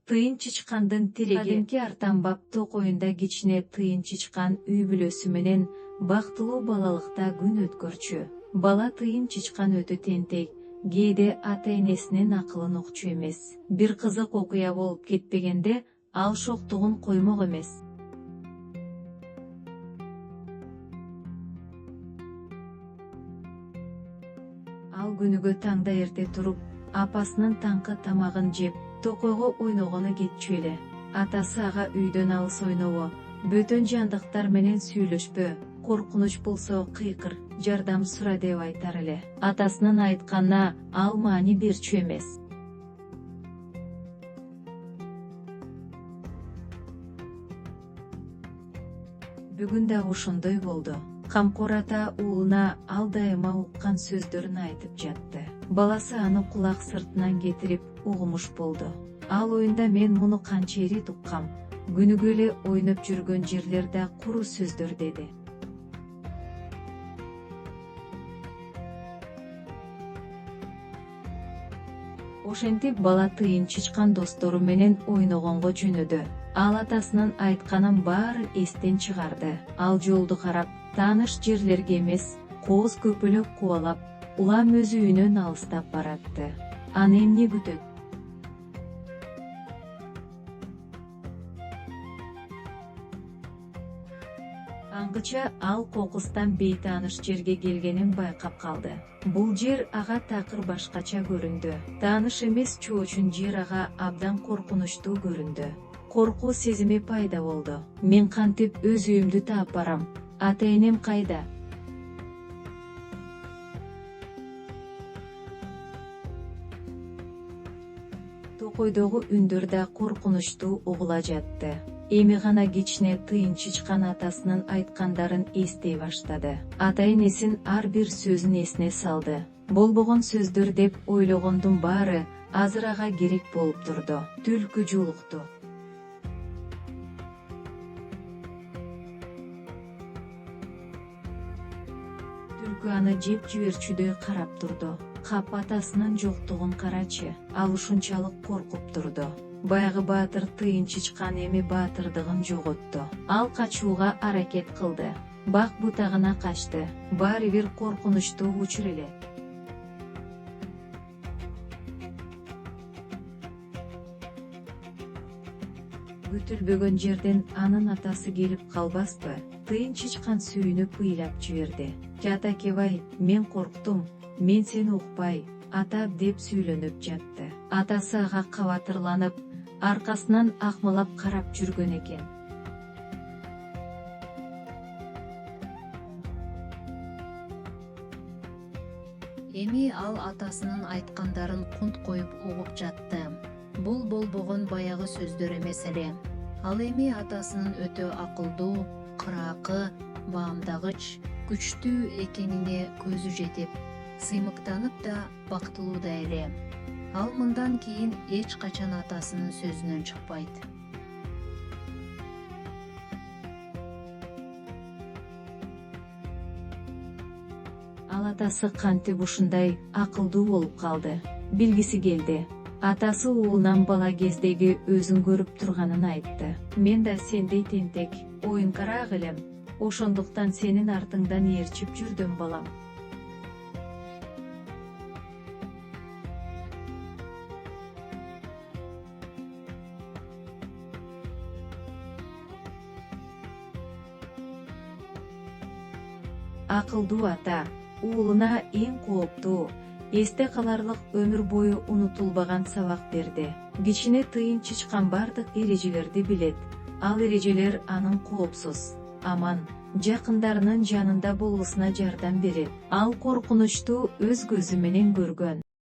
Тыйын чычкандын тиреги. Кадимки Артамбап токоюнда кичине тыйын чычкан үй бүлөсү менен бактылуу балалыкта күн өткөрчү. Бала тыйын чычкан өтө тентек, кээде ата-энесинин акылын укчу эмес. Бир кызык окуя болуп кетпегенде ал шоктугун коймок эмес. Ал күнүгө таңда эрте туруп, апасынын таңкы тамагын жеп, токойго ойногону кетчү эле. Атасы ага үйдөн алыс ойнобо, бөтөн жандыктар менен сүйлөшпө, коркунуч болсо кыйкыр, жардам сура деп айтар эле. Атасынын айтканына ал маани берчү эмес. Бүгүн дагы ошондой болду. Камкор ата уулуна ал дайыма уккан сөздөрүн айтып жатты. Баласы аны кулак сыртынан кетирип угумуш болду. Ал оюнда мен муну канча ирет уккам. Күнүгө эле ойноп жүргөн жерлерде куру сөздөр деди. Ошентип бала тыйын чычкан достору менен ойногонго жөнөдү. Ал атасынын айтканын баары эстен чыгарды. Ал жолду карап, тааныш жерлерге эмес, кооз көпөлөк кубалап, улам өз үйүнөн алыстап баратты. Аны эмне күтөт? Аңгыча ал кокустан бейтааныш жерге келгенин байкап калды. Бул жер ага такыр башкача көрүндү. Тааныш эмес чоочун жер ага абдан коркунучтуу көрүндү. Коркуу сезими пайда болду. Мен кантип өз үйүмдү таап барам? Ата-энем кайда? Токойдогу үндөр да коркунучтуу угула жатты. Эми гана кичине тыйын чычкан атасынын айткандарын эстей баштады. Ата-энесин ар бир сөзүн эсине салды. Болбогон сөздөр деп ойлогондун баары азыр ага керек болуп турду. Түлкү жулукту. Түлкү аны жеп жиберчүдөй карап турду. Кап атасынын жоктугун карачы. Ал ушунчалык коркуп турду. Баягы баатыр тыйын чычкан эми баатырдыгын жоготту. Ал качууга аракет кылды. Бак бутагына качты. Баары бир коркунучтуу учур эле. Күтүлбөгөн жерден анын атасы келип калбаспы? Тыйын чычкан сүйүнүп ыйлап жиберди. Катакебай, мен корктум, мен сени укпай, ата деп сүйлөнүп жатты. Атасы ага кабатырланып, аркасынан акмылап карап жүргөн экен. Эми ал атасынын айткандарын кунт коюп угуп жатты. Бул болбогон баягы сөздөр эмес эле. Ал эми атасынын өтө акылдуу, кыраакы, баамдагыч, күчтүү экенине көзү жетип, сыймыктанып да бактылуу да эле. Ал мындан кийин эч качан атасынын сөзүнөн чыкпайт. Ал атасы кантип ушундай акылдуу болуп калды? Билгиси келди. Атасы уулунан бала кездеги өзүн көрүп турганын айтты. Мен да сендей тентек, оюнкараак элем. Ошондуктан сенин артыңдан ээрчип жүрдүм балам. Акылдуу ата уулуна эң кооптуу, эсте каларлык өмүр бою унутулбаган сабак берди. Кичине тыйын чычкан бардык эрежелерди билет. Ал эрежелер анын коопсуз, аман, жакындарынын жанында болуусуна жардам берет. Ал коркунучту өз көзү менен көргөн.